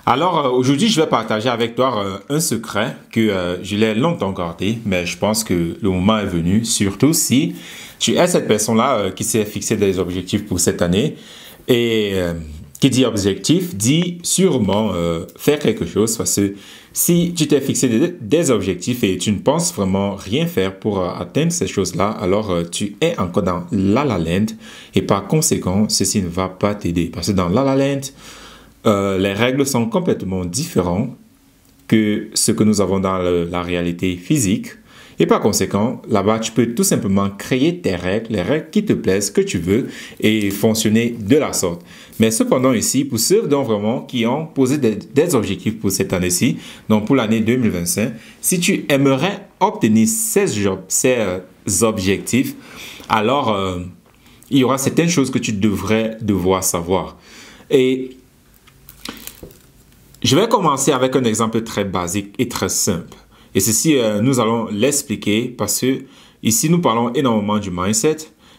Alors, aujourd'hui, je vais partager avec toi un secret que je l'ai longtemps gardé, mais je pense que le moment est venu, surtout si tu es cette personne-là qui s'est fixé des objectifs pour cette année. Et qui dit objectif, dit sûrement faire quelque chose, parce que si tu t'es fixé des objectifs et tu ne penses vraiment rien faire pour atteindre ces choses-là, alors tu es encore dans la la land et par conséquent, ceci ne va pas t'aider. Parce que dans la la land, les règles sont complètement différentes que ce que nous avons dans la réalité physique. Et par conséquent, là-bas, tu peux tout simplement créer tes règles, les règles qui te plaisent, que tu veux, et fonctionner de la sorte. Mais cependant ici, pour ceux donc vraiment qui ont posé des objectifs pour cette année-ci, donc pour l'année 2025, si tu aimerais obtenir ces objectifs, alors il y aura certaines choses que tu devrais devoir savoir. Et je vais commencer avec un exemple très basique et très simple. Et ceci, nous allons l'expliquer parce que ici, nous parlons énormément du mindset.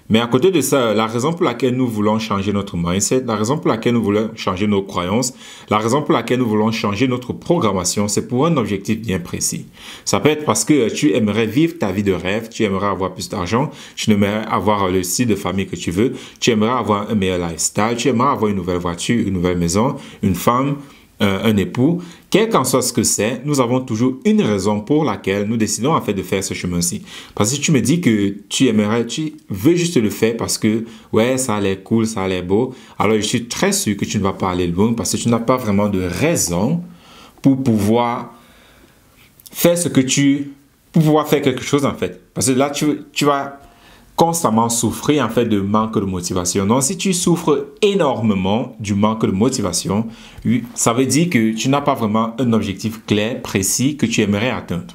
Mais à côté de ça, la raison pour laquelle nous voulons changer notre mindset, la raison pour laquelle nous voulons changer nos croyances, la raison pour laquelle nous voulons changer notre programmation, c'est pour un objectif bien précis. Ça peut être parce que tu aimerais vivre ta vie de rêve, tu aimerais avoir plus d'argent, tu aimerais avoir le style de famille que tu veux, tu aimerais avoir un meilleur lifestyle, tu aimerais avoir une nouvelle voiture, une nouvelle maison, une femme, un époux, quel qu'en soit ce que c'est, nous avons toujours une raison pour laquelle nous décidons en fait de faire ce chemin-ci. Parce que si tu me dis que tu veux juste le faire parce que, ouais, ça a l'air cool, ça a l'air beau, alors je suis très sûr que tu ne vas pas aller loin parce que tu n'as pas vraiment de raison pour pouvoir faire pour pouvoir faire quelque chose en fait. Parce que là, tu vas constamment souffrir en fait de manque de motivation. Donc, si tu souffres énormément du manque de motivation, ça veut dire que tu n'as pas vraiment un objectif clair, précis que tu aimerais atteindre.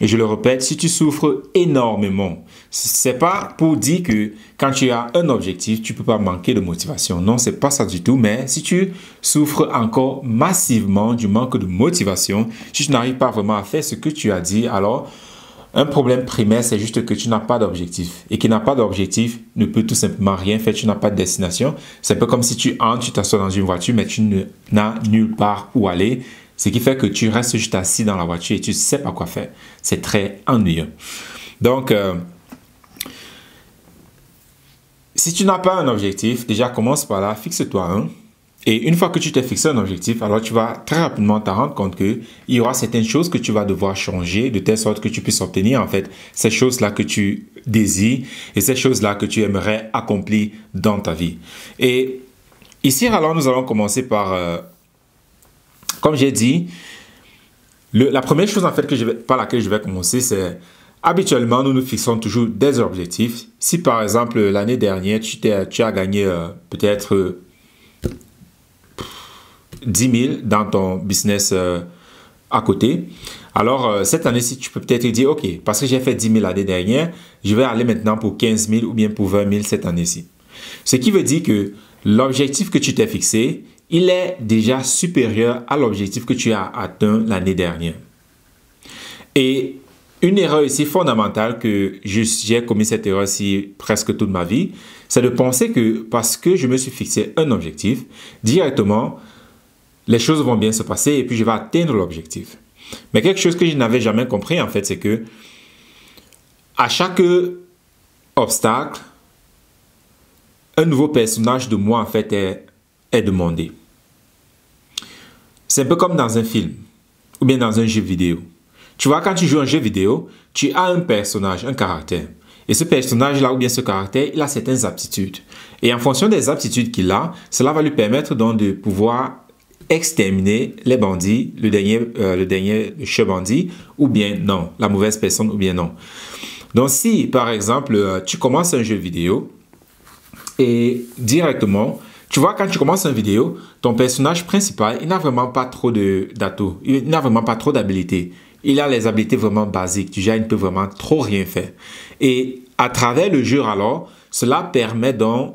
Et je le répète, si tu souffres énormément, c'est pas pour dire que quand tu as un objectif, tu peux pas manquer de motivation. Non, c'est pas ça du tout. Mais si tu souffres encore massivement du manque de motivation, si tu n'arrives pas vraiment à faire ce que tu as dit, alors un problème primaire, c'est juste que tu n'as pas d'objectif. Et qui n'a pas d'objectif ne peut tout simplement rien faire. Tu n'as pas de destination. C'est un peu comme si tu entres, tu t'assois dans une voiture, mais tu n'as nulle part où aller. Ce qui fait que tu restes juste assis dans la voiture et tu ne sais pas quoi faire. C'est très ennuyeux. Donc, si tu n'as pas un objectif, déjà commence par là, fixe-toi un. Et une fois que tu t'es fixé un objectif, alors tu vas très rapidement te rendre compte qu'il y aura certaines choses que tu vas devoir changer de telle sorte que tu puisses obtenir en fait ces choses-là que tu désires et ces choses-là que tu aimerais accomplir dans ta vie. Et ici, alors, nous allons commencer par, comme j'ai dit, la première chose en fait par laquelle je vais commencer, c'est habituellement, nous nous fixons toujours des objectifs. Si par exemple, l'année dernière, tu as gagné peut-être 10 000 dans ton business à côté. Alors, cette année-ci, tu peux peut-être dire, OK, parce que j'ai fait 10 000 l'année dernière, je vais aller maintenant pour 15 000 ou bien pour 20 000 cette année-ci. Ce qui veut dire que l'objectif que tu t'es fixé, il est déjà supérieur à l'objectif que tu as atteint l'année dernière. Et une erreur ici fondamentale que j'ai commis cette erreur-ci presque toute ma vie, c'est de penser que parce que je me suis fixé un objectif, directement, les choses vont bien se passer et puis je vais atteindre l'objectif. Mais quelque chose que je n'avais jamais compris en fait, c'est que à chaque obstacle, un nouveau personnage de moi en fait est demandé. C'est un peu comme dans un film ou bien dans un jeu vidéo. Tu vois, quand tu joues à un jeu vidéo, tu as un personnage, un caractère. Et ce personnage-là, ou bien ce caractère, il a certaines aptitudes. Et en fonction des aptitudes qu'il a, cela va lui permettre donc de pouvoir exterminer les bandits, le dernier chef bandit, ou bien non, la mauvaise personne, ou bien non. Donc si, par exemple, tu commences un jeu vidéo, et directement, tu vois, quand tu commences une vidéo, ton personnage principal, il n'a vraiment pas trop d'atouts, il n'a vraiment pas trop d'habilités. Il a les habiletés vraiment basiques. Déjà, il ne peut vraiment trop rien faire. Et à travers le jeu, alors, cela permet donc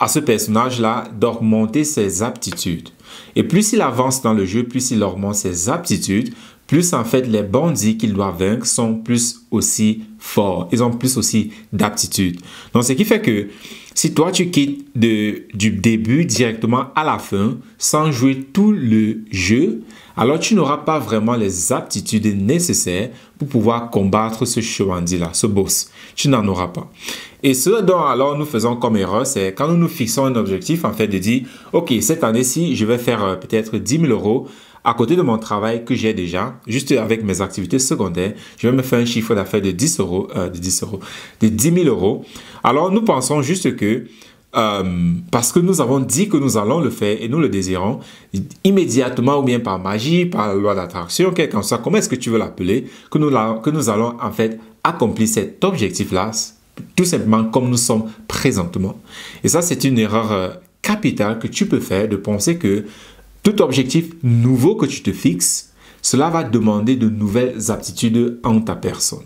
à ce personnage-là d'augmenter ses aptitudes. Et plus il avance dans le jeu, plus il augmente ses aptitudes, plus en fait les bandits qu'il doit vaincre sont plus aussi fort, ils ont plus aussi d'aptitude. Donc, ce qui fait que si toi, tu quittes du début directement à la fin sans jouer tout le jeu, alors tu n'auras pas vraiment les aptitudes nécessaires pour pouvoir combattre ce Shawandi-là, ce boss. Tu n'en auras pas. Et ce dont alors nous faisons comme erreur, c'est quand nous nous fixons un objectif, en fait, de dire, OK, cette année-ci, je vais faire peut-être 10 000 euros à côté de mon travail que j'ai déjà, juste avec mes activités secondaires, je vais me faire un chiffre d'affaires de 10 000 euros. Alors, nous pensons juste que parce que nous avons dit que nous allons le faire et nous le désirons, immédiatement ou bien par magie, par la loi d'attraction, quel qu'en soit, comment est-ce que tu veux l'appeler, que nous allons en fait accomplir cet objectif-là, tout simplement comme nous sommes présentement. Et ça, c'est une erreur capitale que tu peux faire de penser que tout objectif nouveau que tu te fixes, cela va demander de nouvelles aptitudes en ta personne.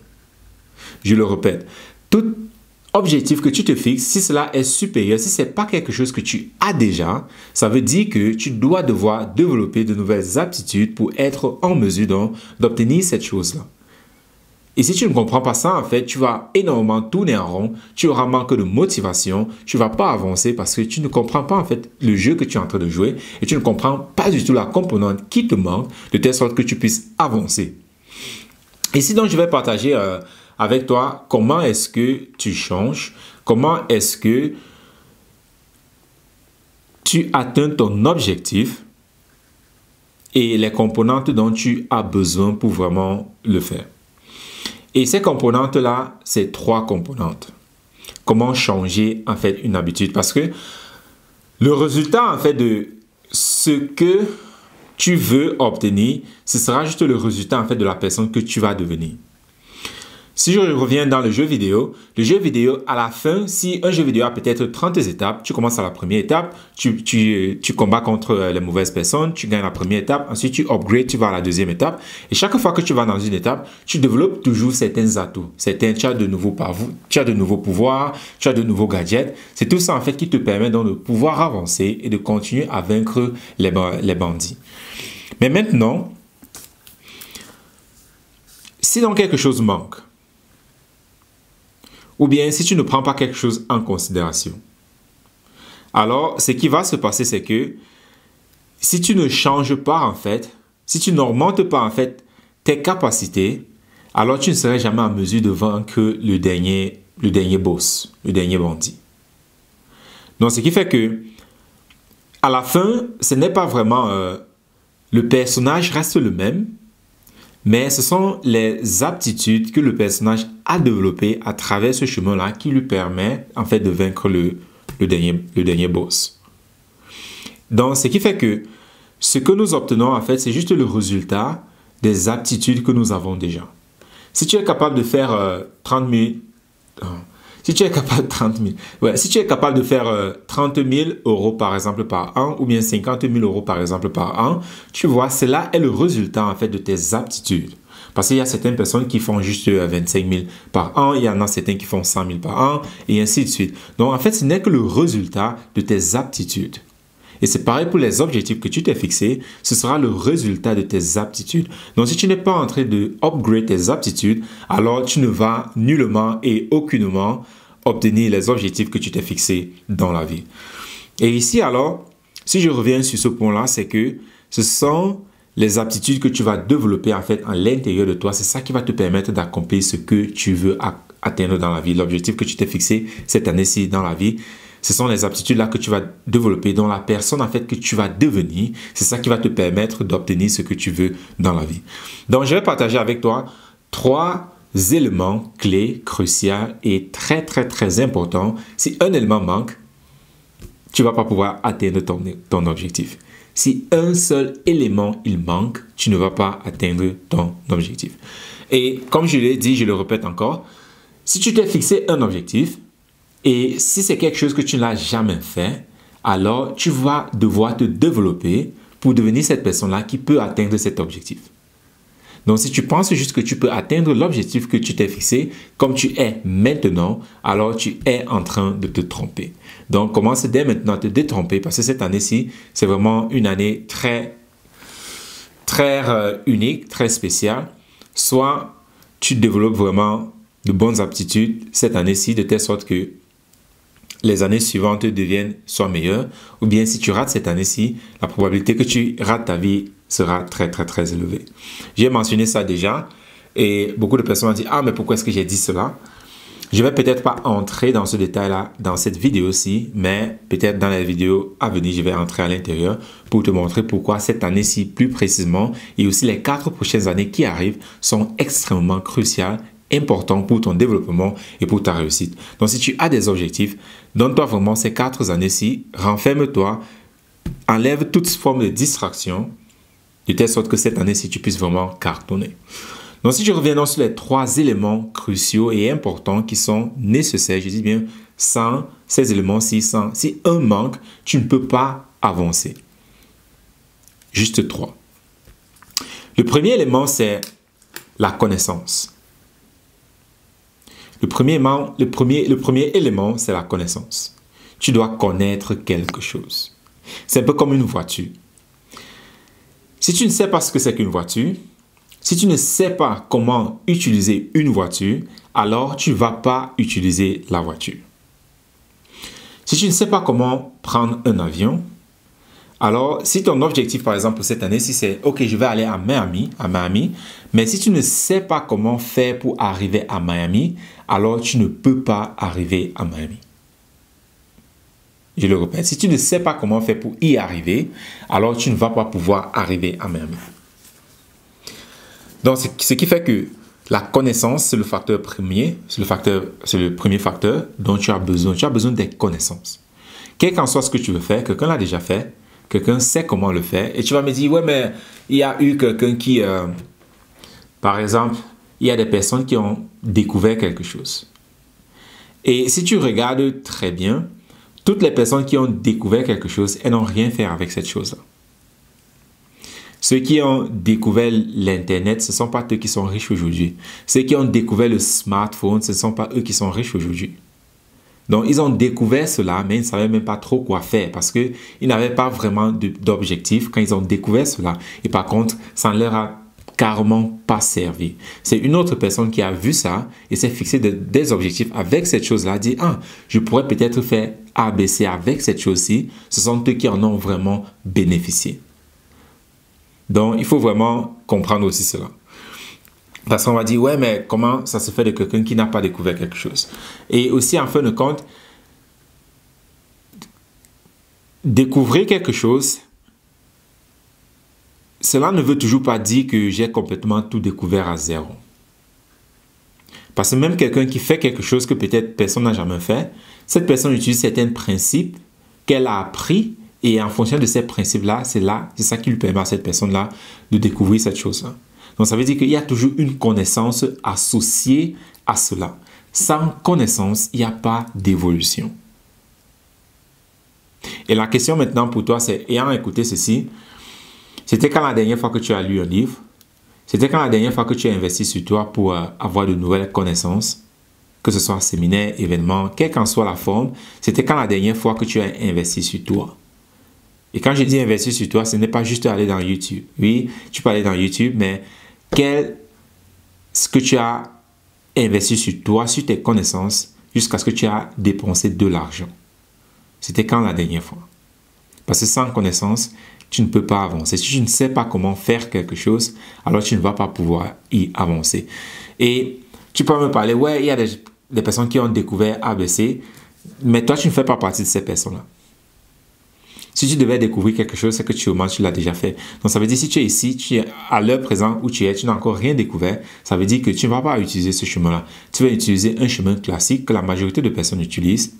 Je le répète, tout objectif que tu te fixes, si cela est supérieur, si ce n'est pas quelque chose que tu as déjà, ça veut dire que tu dois devoir développer de nouvelles aptitudes pour être en mesure d'obtenir cette chose-là. Et si tu ne comprends pas ça, en fait, tu vas énormément tourner en rond, tu auras manque de motivation, tu ne vas pas avancer parce que tu ne comprends pas, en fait, le jeu que tu es en train de jouer et tu ne comprends pas du tout la composante qui te manque de telle sorte que tu puisses avancer. Ici, donc, je vais partager avec toi comment est-ce que tu changes, comment est-ce que tu atteins ton objectif et les composantes dont tu as besoin pour vraiment le faire. Et ces composantes-là, c'est 3 composantes. Comment changer, en fait, une habitude? Parce que le résultat, en fait, de ce que tu veux obtenir, ce sera juste le résultat, en fait, de la personne que tu vas devenir. Si je reviens dans le jeu vidéo, à la fin, si un jeu vidéo a peut-être 30 étapes, tu commences à la première étape, tu combats contre les mauvaises personnes, tu gagnes la première étape, ensuite tu upgrades, tu vas à la deuxième étape. Et chaque fois que tu vas dans une étape, tu développes toujours certains atouts. Tu as de nouveaux pouvoirs, tu as de nouveaux gadgets. C'est tout ça en fait qui te permet donc de pouvoir avancer et de continuer à vaincre les bandits. Mais maintenant, si donc quelque chose manque, ou bien si tu ne prends pas quelque chose en considération, alors ce qui va se passer, c'est que si tu ne changes pas en fait, si tu n'augmentes pas en fait tes capacités, alors tu ne serais jamais en mesure de vaincre le dernier boss, le dernier bandit. Donc ce qui fait que à la fin, ce n'est pas vraiment le personnage reste le même, mais ce sont les aptitudes que le personnage a développées à travers ce chemin-là qui lui permet en fait de vaincre le dernier boss. Donc, ce qui fait que ce que nous obtenons en fait, c'est juste le résultat des aptitudes que nous avons déjà. Si tu es capable de faire 30 000... Si tu es capable de faire 30 000 euros par exemple par an ou bien 50 000 euros par exemple par an, tu vois, cela est le résultat en fait de tes aptitudes. Parce qu'il y a certaines personnes qui font juste 25 000 par an, il y en a certains qui font 100 000 par an et ainsi de suite. Donc en fait, ce n'est que le résultat de tes aptitudes. Et c'est pareil pour les objectifs que tu t'es fixés, ce sera le résultat de tes aptitudes. Donc si tu n'es pas en train de upgrade tes aptitudes, alors tu ne vas nullement et aucunement obtenir les objectifs que tu t'es fixés dans la vie. Et ici alors, si je reviens sur ce point-là, c'est que ce sont les aptitudes que tu vas développer en fait à l'intérieur de toi. C'est ça qui va te permettre d'accomplir ce que tu veux atteindre dans la vie. L'objectif que tu t'es fixé cette année-ci dans la vie, ce sont les aptitudes-là que tu vas développer dans la personne en fait que tu vas devenir. C'est ça qui va te permettre d'obtenir ce que tu veux dans la vie. Donc, je vais partager avec toi 3 éléments clés, cruciaux et très, très, très importants. Si un élément manque, tu ne vas pas pouvoir atteindre ton objectif. Si un seul élément il manque, tu ne vas pas atteindre ton objectif. Et comme je l'ai dit, je le répète encore, si tu t'es fixé un objectif, et si c'est quelque chose que tu n'as jamais fait, alors tu vas devoir te développer pour devenir cette personne-là qui peut atteindre cet objectif. Donc, si tu penses juste que tu peux atteindre l'objectif que tu t'es fixé comme tu es maintenant, alors tu es en train de te tromper. Donc, commence dès maintenant à te détromper parce que cette année-ci, c'est vraiment une année très, très unique, très spéciale. Soit tu développes vraiment de bonnes aptitudes cette année-ci, de telle sorte que les années suivantes deviennent soit meilleures, ou bien si tu rates cette année-ci, la probabilité que tu rates ta vie sera très, très, très élevée. J'ai mentionné ça déjà, et beaucoup de personnes ont dit « Ah, mais pourquoi est-ce que j'ai dit cela ?» Je ne vais peut-être pas entrer dans ce détail-là dans cette vidéo-ci, mais peut-être dans la vidéo à venir, je vais entrer à l'intérieur pour te montrer pourquoi cette année-ci plus précisément et aussi les 4 prochaines années qui arrivent sont extrêmement cruciales, importantes pour ton développement et pour ta réussite. Donc, si tu as des objectifs, donne-toi vraiment ces 4 années-ci, renferme-toi, enlève toute forme de distraction, de telle sorte que cette année-ci, tu puisses vraiment cartonner. Donc, si je reviens sur les 3 éléments cruciaux et importants qui sont nécessaires, je dis bien, sans ces éléments-ci, si un manque, tu ne peux pas avancer. Juste 3. Le premier élément, c'est la connaissance. Le premier élément, c'est la connaissance. Tu dois connaître quelque chose. C'est un peu comme une voiture. Si tu ne sais pas ce que c'est qu'une voiture, si tu ne sais pas comment utiliser une voiture, alors tu ne vas pas utiliser la voiture. Si tu ne sais pas comment prendre un avion, alors si ton objectif par exemple pour cette année, si c'est « Ok, je vais aller à Miami », mais si tu ne sais pas comment faire pour arriver à Miami, alors tu ne peux pas arriver à Miami. Je le répète, si tu ne sais pas comment faire pour y arriver, alors tu ne vas pas pouvoir arriver à Miami. Donc, ce qui fait que la connaissance, c'est le facteur premier, c'est le premier facteur dont tu as besoin. Tu as besoin des connaissances. Quel qu'en soit ce que tu veux faire, quelqu'un l'a déjà fait, quelqu'un sait comment le faire, et tu vas me dire, ouais, mais il y a eu quelqu'un qui, par exemple, il y a des personnes qui ont découvert quelque chose. Et si tu regardes très bien, toutes les personnes qui ont découvert quelque chose, elles n'ont rien fait avec cette chose-là. Ceux qui ont découvert l'Internet, ce ne sont pas eux qui sont riches aujourd'hui. Ceux qui ont découvert le smartphone, ce ne sont pas eux qui sont riches aujourd'hui. Donc, ils ont découvert cela, mais ils ne savaient même pas trop quoi faire parce qu'ils n'avaient pas vraiment d'objectif quand ils ont découvert cela. Et par contre, ça ne leur a carrément pas servi. C'est une autre personne qui a vu ça et s'est fixé des objectifs avec cette chose-là, dit « Ah, je pourrais peut-être faire ABC avec cette chose-ci. » Ce sont eux qui en ont vraiment bénéficié. Donc, il faut vraiment comprendre aussi cela. Parce qu'on va dire, ouais, mais comment ça se fait de quelqu'un qui n'a pas découvert quelque chose? Et aussi, en fin de compte, découvrir quelque chose, cela ne veut toujours pas dire que j'ai complètement tout découvert à zéro. Parce que même quelqu'un qui fait quelque chose que peut-être personne n'a jamais fait, cette personne utilise certains principes qu'elle a appris. Et en fonction de ces principes-là, c'est ça qui lui permet à cette personne-là de découvrir cette chose-là. Donc, ça veut dire qu'il y a toujours une connaissance associée à cela. Sans connaissance, il n'y a pas d'évolution. Et la question maintenant pour toi, c'est, ayant écouté ceci, c'était quand la dernière fois que tu as lu un livre? C'était quand la dernière fois que tu as investi sur toi pour avoir de nouvelles connaissances? Que ce soit un séminaire, événement, quelle qu'en soit la forme, c'était quand la dernière fois que tu as investi sur toi? Et quand je dis investir sur toi, ce n'est pas juste aller dans YouTube. Oui, tu peux aller dans YouTube, mais ce que tu as investi sur toi, sur tes connaissances, jusqu'à ce que tu as dépensé de l'argent. C'était quand la dernière fois? Parce que sans connaissance, tu ne peux pas avancer. Si tu ne sais pas comment faire quelque chose, alors tu ne vas pas pouvoir y avancer. Et tu peux me parler, ouais, il y a des personnes qui ont découvert ABC, mais toi, tu ne fais pas partie de ces personnes-là. Si tu devais découvrir quelque chose, c'est que tu l'as déjà fait. Donc, ça veut dire si tu es ici, tu es à l'heure présente où tu n'as encore rien découvert, ça veut dire que tu ne vas pas utiliser ce chemin-là. Tu vas utiliser un chemin classique que la majorité de personnes utilisent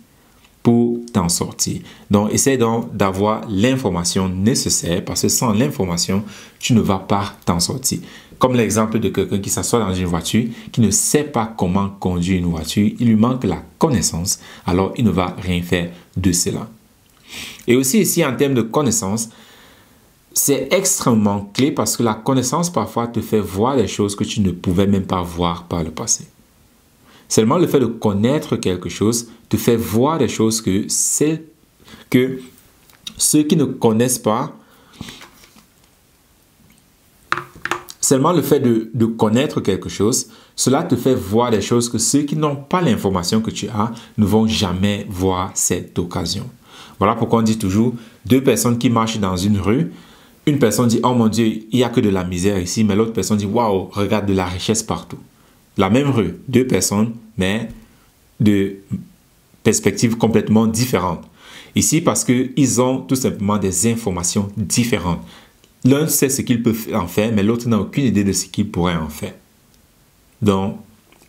pour t'en sortir. Donc, essaie donc d'avoir l'information nécessaire parce que sans l'information, tu ne vas pas t'en sortir. Comme l'exemple de quelqu'un qui s'assoit dans une voiture, qui ne sait pas comment conduire une voiture, il lui manque la connaissance, alors il ne va rien faire de cela. Et aussi ici, en termes de connaissance, c'est extrêmement clé parce que la connaissance parfois te fait voir des choses que tu ne pouvais même pas voir par le passé. Seulement le fait de connaître quelque chose te fait voir des choses que ceux qui ne connaissent pas, seulement le fait de connaître quelque chose, cela te fait voir des choses que ceux qui n'ont pas l'information que tu as ne vont jamais voir cette occasion. Voilà pourquoi on dit toujours, deux personnes qui marchent dans une rue, une personne dit, oh mon Dieu, il n'y a que de la misère ici, mais l'autre personne dit, waouh, regarde de la richesse partout. La même rue, deux personnes, mais de perspectives complètement différentes. Ici, parce qu'ils ont tout simplement des informations différentes. L'un sait ce qu'il peut en faire, mais l'autre n'a aucune idée de ce qu'il pourrait en faire. Donc,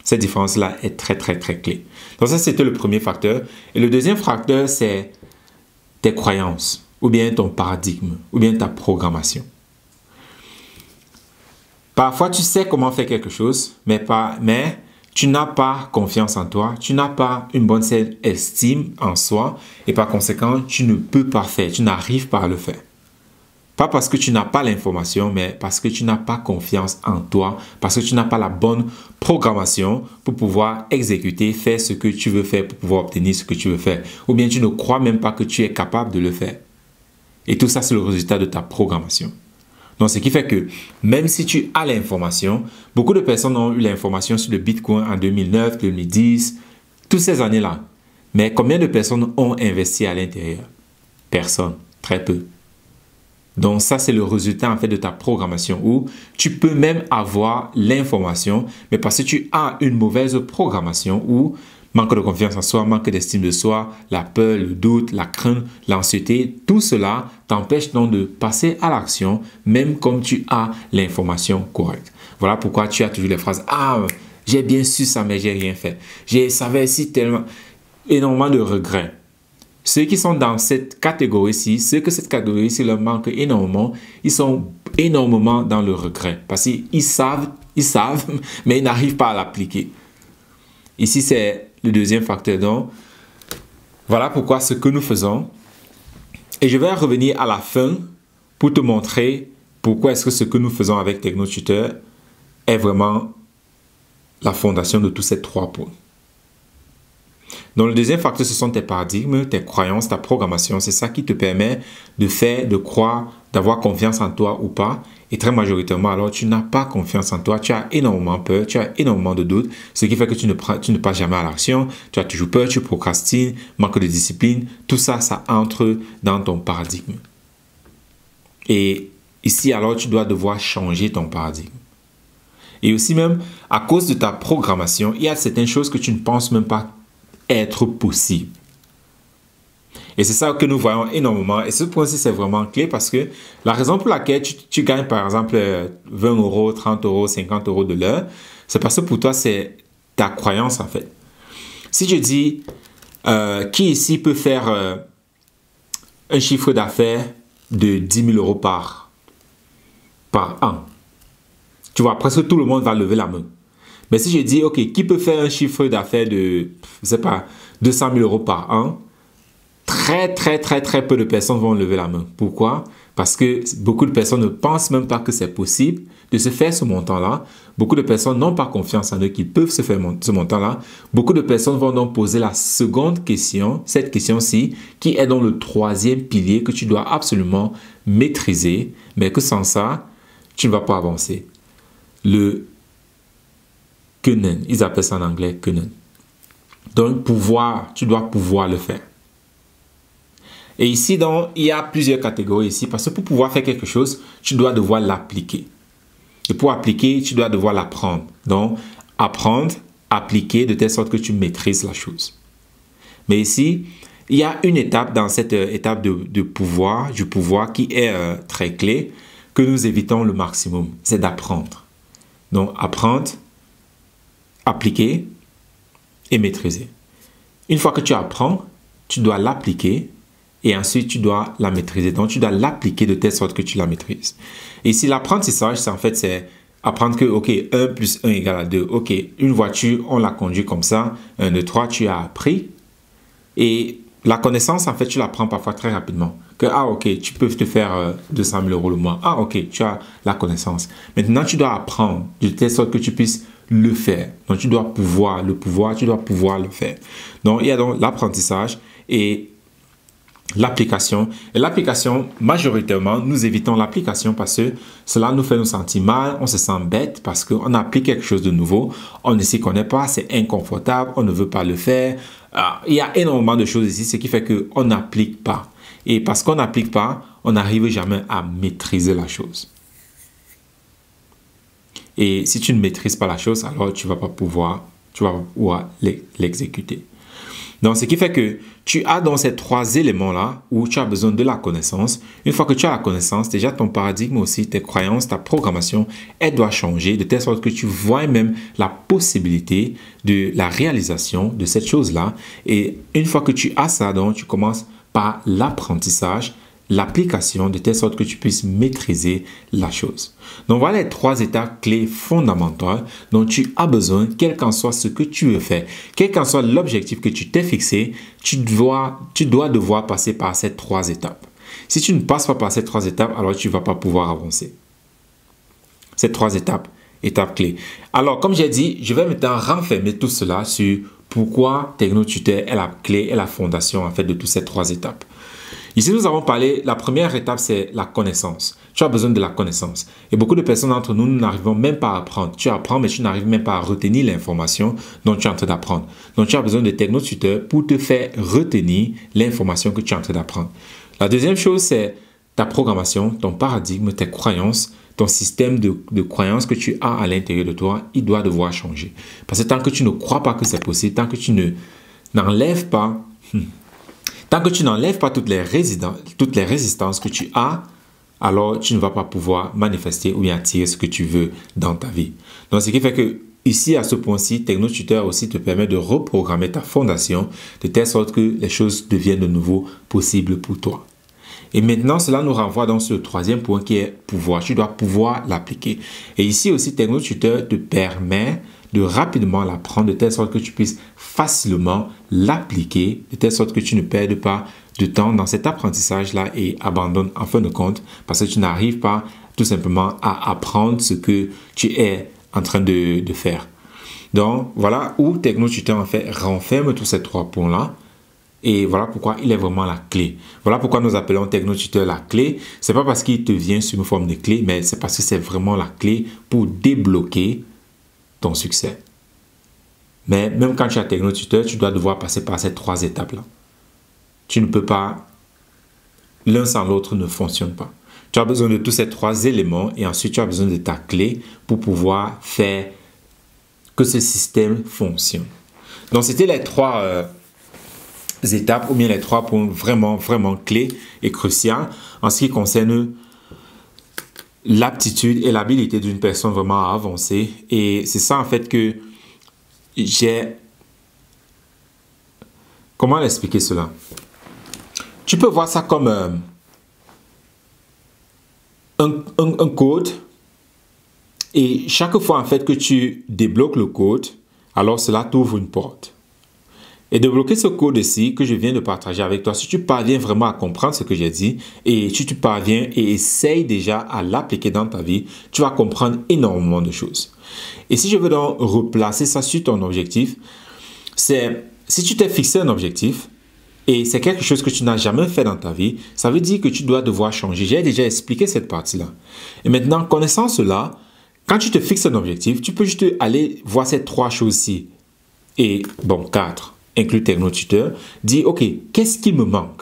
cette différence-là est très, très, très clé. Donc ça, c'était le premier facteur. Et le deuxième facteur, c'est tes croyances, ou bien ton paradigme, ou bien ta programmation. Parfois, tu sais comment faire quelque chose, mais tu n'as pas confiance en toi, tu n'as pas une bonne estime en soi, et par conséquent, tu ne peux pas faire, tu n'arrives pas à le faire. Pas parce que tu n'as pas l'information, mais parce que tu n'as pas confiance en toi, parce que tu n'as pas la bonne programmation pour pouvoir exécuter, faire ce que tu veux faire, pour pouvoir obtenir ce que tu veux faire. Ou bien tu ne crois même pas que tu es capable de le faire. Et tout ça, c'est le résultat de ta programmation. Donc, ce qui fait que même si tu as l'information, beaucoup de personnes ont eu l'information sur le Bitcoin en 2009, 2010, toutes ces années-là. Mais combien de personnes ont investi à l'intérieur? Personne, très peu. Donc ça, c'est le résultat en fait de ta programmation où tu peux même avoir l'information, mais parce que tu as une mauvaise programmation ou manque de confiance en soi, manque d'estime de soi, la peur, le doute, la crainte, l'anxiété, tout cela t'empêche donc de passer à l'action même comme tu as l'information correcte. Voilà pourquoi tu as toujours les phrases « Ah, j'ai bien su ça, mais j'ai rien fait. J'ai savais si tellement... » Énormément de regrets. Ceux qui sont dans cette catégorie-ci, ceux que cette catégorie-ci leur manque énormément, ils sont énormément dans le regret. Parce qu'ils savent, mais ils n'arrivent pas à l'appliquer. Ici, c'est le deuxième facteur. Donc, voilà pourquoi ce que nous faisons. Et je vais revenir à la fin pour te montrer pourquoi est-ce que ce que nous faisons avec TechnoTutor est vraiment la fondation de tous ces trois points. Donc, le deuxième facteur, ce sont tes paradigmes, tes croyances, ta programmation. C'est ça qui te permet de faire, de croire, d'avoir confiance en toi ou pas. Et très majoritairement, alors, tu n'as pas confiance en toi. Tu as énormément peur, tu as énormément de doutes. Ce qui fait que tu ne passes jamais à l'action. Tu as toujours peur, tu procrastines, manque de discipline. Tout ça, ça entre dans ton paradigme. Et ici, alors, tu dois devoir changer ton paradigme. Et aussi même, à cause de ta programmation, il y a certaines choses que tu ne penses même pas être possible. Et c'est ça que nous voyons énormément. Et ce point-ci, c'est vraiment clé parce que la raison pour laquelle tu gagnes, par exemple, 20 euros, 30 euros, 50 euros de l'heure, c'est parce que pour toi, c'est ta croyance, en fait. Si je dis, qui ici peut faire un chiffre d'affaires de 10 000 euros par an? Tu vois, presque tout le monde va lever la main. Mais si je dis, OK, qui peut faire un chiffre d'affaires de, je sais pas, 200 000 euros par an? Très peu de personnes vont lever la main. Pourquoi? Parce que beaucoup de personnes ne pensent même pas que c'est possible de se faire ce montant-là. Beaucoup de personnes n'ont pas confiance en eux qu'ils peuvent se faire ce montant-là. Beaucoup de personnes vont donc poser la seconde question, cette question-ci, qui est dans le troisième pilier que tu dois absolument maîtriser, mais que sans ça, tu ne vas pas avancer. Le Können, ils appellent ça en anglais Können. Donc, pouvoir, tu dois pouvoir le faire. Et ici, donc, il y a plusieurs catégories ici, parce que pour pouvoir faire quelque chose, tu dois devoir l'appliquer. Et pour appliquer, tu dois devoir l'apprendre. Donc, apprendre, appliquer, de telle sorte que tu maîtrises la chose. Mais ici, il y a une étape dans cette étape du pouvoir qui est très clé, que nous évitons le maximum. C'est d'apprendre. Donc, apprendre, appliquer et maîtriser. Une fois que tu apprends, tu dois l'appliquer et ensuite tu dois la maîtriser. Donc, tu dois l'appliquer de telle sorte que tu la maîtrises. Et si l'apprentissage, c'est apprendre que, OK, 1 plus 1 égale à 2. OK, une voiture, on la conduit comme ça. 1, 2, 3, tu as appris. Et la connaissance, en fait, tu l'apprends parfois très rapidement. Que, OK, tu peux te faire 200 000 euros le mois. OK, tu as la connaissance. Maintenant, tu dois apprendre de telle sorte que tu puisses le faire. Donc, tu dois pouvoir le faire. Donc, il y a donc l'apprentissage et l'application. Et l'application, majoritairement, nous évitons l'application parce que cela nous fait nous sentir mal, on se sent bête parce qu'on applique quelque chose de nouveau, on ne s'y connaît pas, c'est inconfortable, on ne veut pas le faire. Il y a énormément de choses ici, ce qui fait qu'on n'applique pas. Et parce qu'on n'applique pas, on n'arrive jamais à maîtriser la chose. Et si tu ne maîtrises pas la chose, alors tu ne vas pas pouvoir l'exécuter. Donc, ce qui fait que tu as dans ces trois éléments-là où tu as besoin de la connaissance. Une fois que tu as la connaissance, déjà ton paradigme aussi, tes croyances, ta programmation, elle doit changer de telle sorte que tu vois même la possibilité de la réalisation de cette chose-là. Et une fois que tu as ça, donc tu commences par l'apprentissage, l'application de telle sorte que tu puisses maîtriser la chose. Donc voilà les trois étapes clés fondamentales dont tu as besoin, quel qu'en soit ce que tu veux faire, quel qu'en soit l'objectif que tu t'es fixé, tu dois devoir passer par ces trois étapes. Si tu ne passes pas par ces trois étapes, alors tu ne vas pas pouvoir avancer. Ces trois étapes clés. Alors, comme j'ai dit, je vais maintenant renfermer tout cela sur pourquoi TechnoTutor est la clé et la fondation en fait de toutes ces trois étapes. Ici, nous avons parlé, la première étape, c'est la connaissance. Tu as besoin de la connaissance. Et beaucoup de personnes d'entre nous, nous n'arrivons même pas à apprendre. Tu apprends, mais tu n'arrives même pas à retenir l'information dont tu es en train d'apprendre. Donc, tu as besoin de TechnoTutor pour te faire retenir l'information que tu es en train d'apprendre. La deuxième chose, c'est ta programmation, ton paradigme, tes croyances, ton système de croyances que tu as à l'intérieur de toi, il doit devoir changer. Parce que tant que tu ne crois pas que c'est possible, tant que tu n'enlèves pas... Tant que tu n'enlèves pas toutes les résistances que tu as, alors tu ne vas pas pouvoir manifester ou bien attirer ce que tu veux dans ta vie. Donc, ce qui fait que ici, à ce point-ci, TechnoTutor aussi te permet de reprogrammer ta fondation de telle sorte que les choses deviennent de nouveau possibles pour toi. Et maintenant, cela nous renvoie dans ce troisième point qui est pouvoir. Tu dois pouvoir l'appliquer. Et ici aussi, TechnoTutor te permet de rapidement l'apprendre de telle sorte que tu puisses facilement l'appliquer, de telle sorte que tu ne perdes pas de temps dans cet apprentissage-là et abandonnes en fin de compte parce que tu n'arrives pas tout simplement à apprendre ce que tu es en train de faire. Donc, voilà où TechnoTutor en fait renferme tous ces trois points-là. Et voilà pourquoi il est vraiment la clé. Voilà pourquoi nous appelons TechnoTutor la clé. Ce n'est pas parce qu'il te vient sous une forme de clé, mais c'est parce que c'est vraiment la clé pour débloquer ton succès. Mais même quand tu as TechnoTutor, tu dois devoir passer par ces trois étapes-là. Tu ne peux pas, l'un sans l'autre ne fonctionne pas. Tu as besoin de tous ces trois éléments et ensuite tu as besoin de ta clé pour pouvoir faire que ce système fonctionne. Donc c'était les trois étapes ou bien les trois points vraiment, vraiment clés et cruciaux en ce qui concerne l'aptitude et l'habilité d'une personne vraiment à avancer. Et c'est ça en fait que j'ai... Comment expliquer cela? Tu peux voir ça comme un code. Et chaque fois en fait que tu débloques le code, alors cela t'ouvre une porte. Et débloquer ce code-ci que je viens de partager avec toi, si tu parviens vraiment à comprendre ce que j'ai dit et si tu parviens et essayes déjà à l'appliquer dans ta vie, tu vas comprendre énormément de choses. Et si je veux donc replacer ça sur ton objectif, c'est si tu t'es fixé un objectif et c'est quelque chose que tu n'as jamais fait dans ta vie, ça veut dire que tu dois devoir changer. J'ai déjà expliqué cette partie-là. Et maintenant, connaissant cela, quand tu te fixes un objectif, tu peux juste aller voir ces trois choses-ci. Et bon, 4. Inclut TechnoTutor, dit, OK, qu'est-ce qui me manque?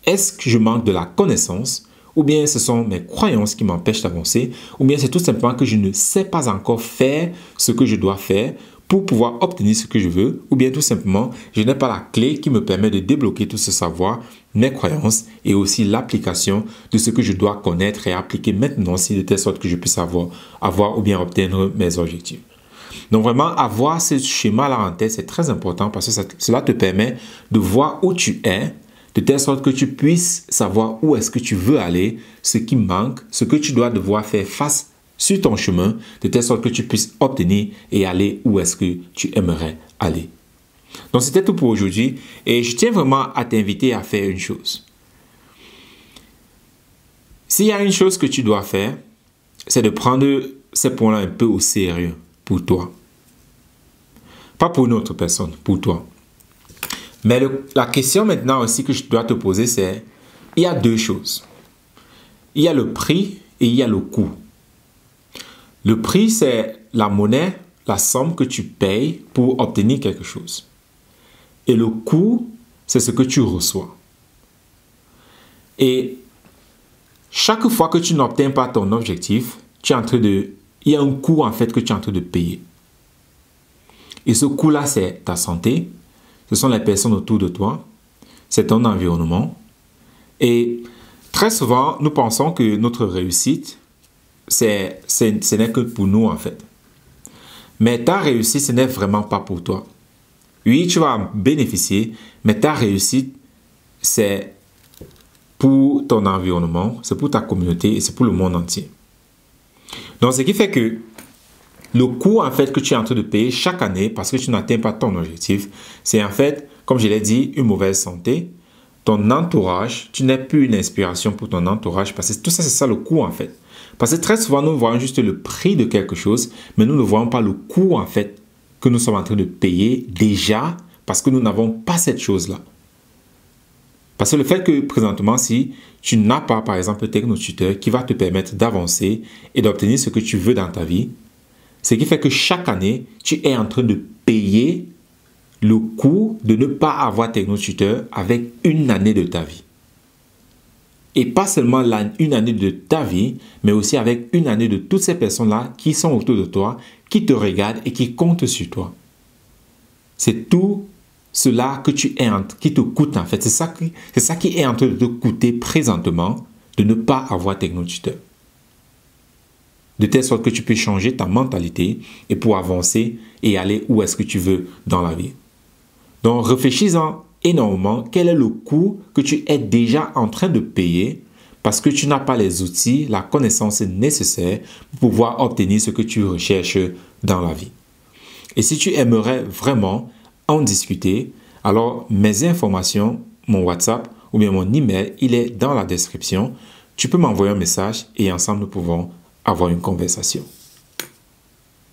Est-ce que je manque de la connaissance? Ou bien ce sont mes croyances qui m'empêchent d'avancer? Ou bien c'est tout simplement que je ne sais pas encore faire ce que je dois faire pour pouvoir obtenir ce que je veux? Ou bien tout simplement, je n'ai pas la clé qui me permet de débloquer tout ce savoir, mes croyances et aussi l'application de ce que je dois connaître et appliquer maintenant aussi de telle sorte que je puisse avoir ou bien obtenir mes objectifs. Donc vraiment, avoir ce schéma-là en tête, c'est très important parce que cela te permet de voir où tu es, de telle sorte que tu puisses savoir où est-ce que tu veux aller, ce qui manque, ce que tu dois devoir faire face sur ton chemin, de telle sorte que tu puisses obtenir et aller où est-ce que tu aimerais aller. Donc c'était tout pour aujourd'hui et je tiens vraiment à t'inviter à faire une chose. S'il y a une chose que tu dois faire, c'est de prendre ces points-là un peu au sérieux. Pour toi. Pas pour une autre personne, pour toi. Mais la question maintenant aussi que je dois te poser, c'est, il y a deux choses. Il y a le prix et il y a le coût. Le prix, c'est la monnaie, la somme que tu payes pour obtenir quelque chose. Et le coût, c'est ce que tu reçois. Et chaque fois que tu n'obtiens pas ton objectif, il y a un coût en fait que tu es en train de payer. Et ce coût-là, c'est ta santé, ce sont les personnes autour de toi, c'est ton environnement. Et très souvent, nous pensons que notre réussite, ce n'est que pour nous en fait. Mais ta réussite, ce n'est vraiment pas pour toi. Oui, tu vas en bénéficier, mais ta réussite, c'est pour ton environnement, c'est pour ta communauté et c'est pour le monde entier. Donc, ce qui fait que le coût en fait que tu es en train de payer chaque année parce que tu n'atteins pas ton objectif, c'est en fait, comme je l'ai dit, une mauvaise santé. Ton entourage, tu n'es plus une inspiration pour ton entourage parce que tout ça, c'est ça le coût en fait. Parce que très souvent, nous voyons juste le prix de quelque chose, mais nous ne voyons pas le coût en fait que nous sommes en train de payer déjà parce que nous n'avons pas cette chose-là. Parce que le fait que présentement, si tu n'as pas, par exemple, un technotuteur qui va te permettre d'avancer et d'obtenir ce que tu veux dans ta vie, ce qui fait que chaque année, tu es en train de payer le coût de ne pas avoir technotuteur avec une année de ta vie. Et pas seulement une année de ta vie, mais aussi avec une année de toutes ces personnes-là qui sont autour de toi, qui te regardent et qui comptent sur toi. C'est tout cela que qui te coûte en fait. C'est ça qui est en train de te coûter présentement de ne pas avoir technotuteur. De telle sorte que tu peux changer ta mentalité et pour avancer et aller où est-ce que tu veux dans la vie. Donc réfléchis-en énormément. Quel est le coût que tu es déjà en train de payer parce que tu n'as pas les outils, la connaissance nécessaire pour pouvoir obtenir ce que tu recherches dans la vie. Et si tu aimerais vraiment en discuter, alors mes informations, mon WhatsApp ou bien mon email, il est dans la description. Tu peux m'envoyer un message et ensemble nous pouvons avoir une conversation.